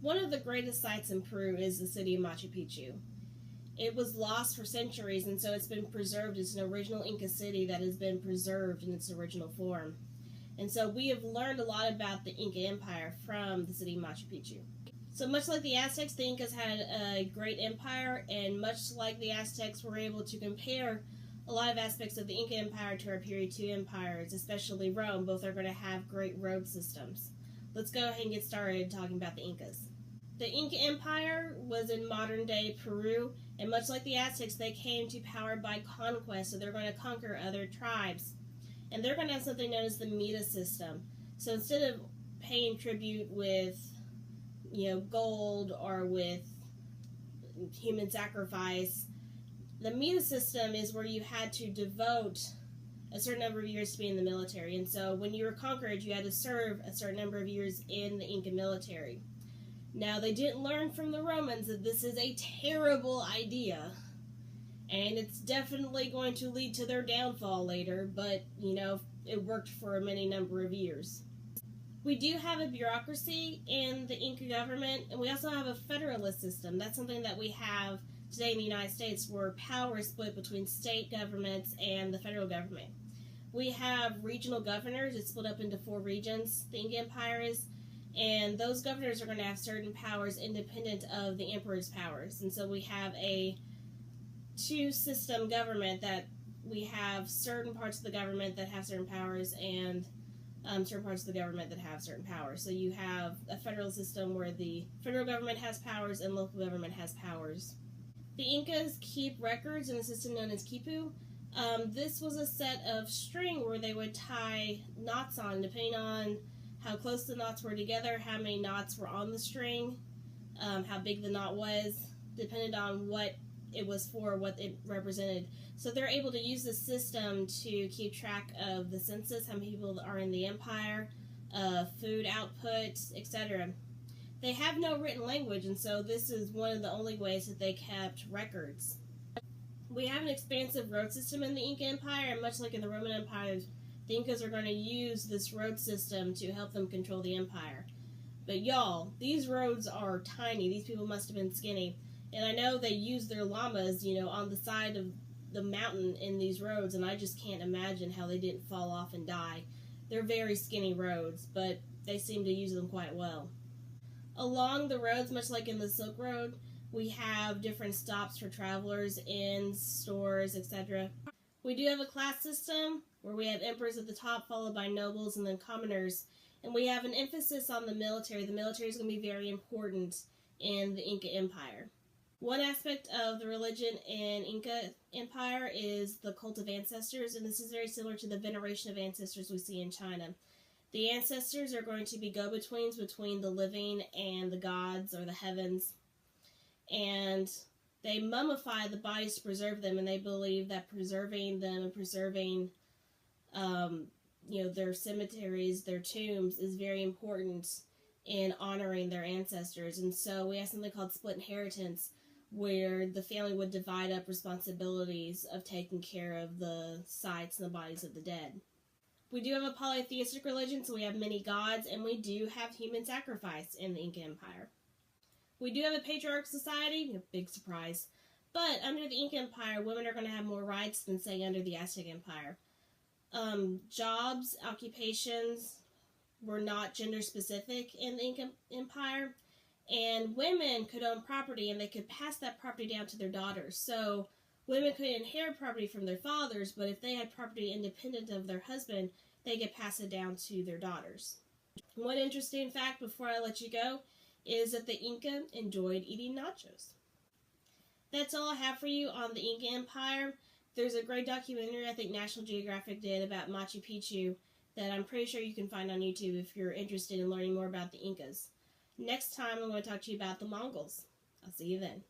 One of the greatest sites in Peru is the city of Machu Picchu. It was lost for centuries, and so it's been preserved as an original Inca city that has been preserved in its original form. And so we have learned a lot about the Inca Empire from the city of Machu Picchu. So much like the Aztecs, the Incas had a great empire, and much like the Aztecs, we're able to compare a lot of aspects of the Inca Empire to our period 2 empires, especially Rome. Both are going to have great road systems. Let's go ahead and get started talking about the Incas. The Inca Empire was in modern-day Peru, and much like the Aztecs, they came to power by conquest, so they're going to conquer other tribes. And they're going to have something known as the Mita system. So instead of paying tribute with, gold or with human sacrifice, the Mita system is where you had to devote a certain number of years to be in the military. And so when you were conquered, you had to serve a certain number of years in the Inca military. Now, they didn't learn from the Romans that this is a terrible idea, and it's definitely going to lead to their downfall later, but, it worked for a many number of years. We do have a bureaucracy in the Inca government, and we also have a federalist system. That's something that we have today in the United States, where power is split between state governments and the federal government. We have regional governors. It's split up into 4 regions, the Inca Empire is. And those governors are going to have certain powers independent of the emperor's powers. And so we have a 2-system government that we have certain parts of the government that have certain powers and certain parts of the government that have certain powers. So you have a federal system where the federal government has powers and local government has powers. The Incas keep records in a system known as quipu. This was a set of string where they would tie knots on, depending on how close the knots were together, how many knots were on the string, how big the knot was, depended on what it was for, what it represented. So they're able to use this system to keep track of the census, how many people are in the empire, food output, etc. They have no written language, and so this is one of the only ways that they kept records. We have an expansive road system in the Inca Empire, and much like in the Roman Empire, the Incas are going to use this road system to help them control the empire. But y'all, these roads are tiny. These people must have been skinny. And I know they use their llamas, on the side of the mountain in these roads, and I just can't imagine how they didn't fall off and die. They're very skinny roads, but they seem to use them quite well. Along the roads, much like in the Silk Road, we have different stops for travelers, inns, stores, etc. We do have a class system where we have emperors at the top, followed by nobles and then commoners. And we have an emphasis on the military. The military is going to be very important in the Inca Empire. One aspect of the religion in Inca Empire is the cult of ancestors, and this is very similar to the veneration of ancestors we see in China. The ancestors are going to be go-betweens between the living and the gods or the heavens, and they mummify the bodies to preserve them, and they believe that preserving them and preserving their cemeteries, their tombs, is very important in honoring their ancestors. And so we have something called split inheritance, where the family would divide up responsibilities of taking care of the sites and the bodies of the dead. We do have a polytheistic religion, so we have many gods, and we do have human sacrifice in the Inca Empire. We do have a patriarchal society, big surprise, but under the Inca Empire, women are going to have more rights than, say, under the Aztec Empire. Jobs, occupations were not gender specific in the Inca Empire, and women could own property, and they could pass that property down to their daughters. So women could inherit property from their fathers, but if they had property independent of their husband, they could pass it down to their daughters. One interesting fact before I let you go is that the Inca enjoyed eating nachos. That's all I have for you on the Inca Empire. There's a great documentary I think National Geographic did about Machu Picchu that I'm pretty sure you can find on YouTube if you're interested in learning more about the Incas. Next time I'm going to talk to you about the Mongols. I'll see you then.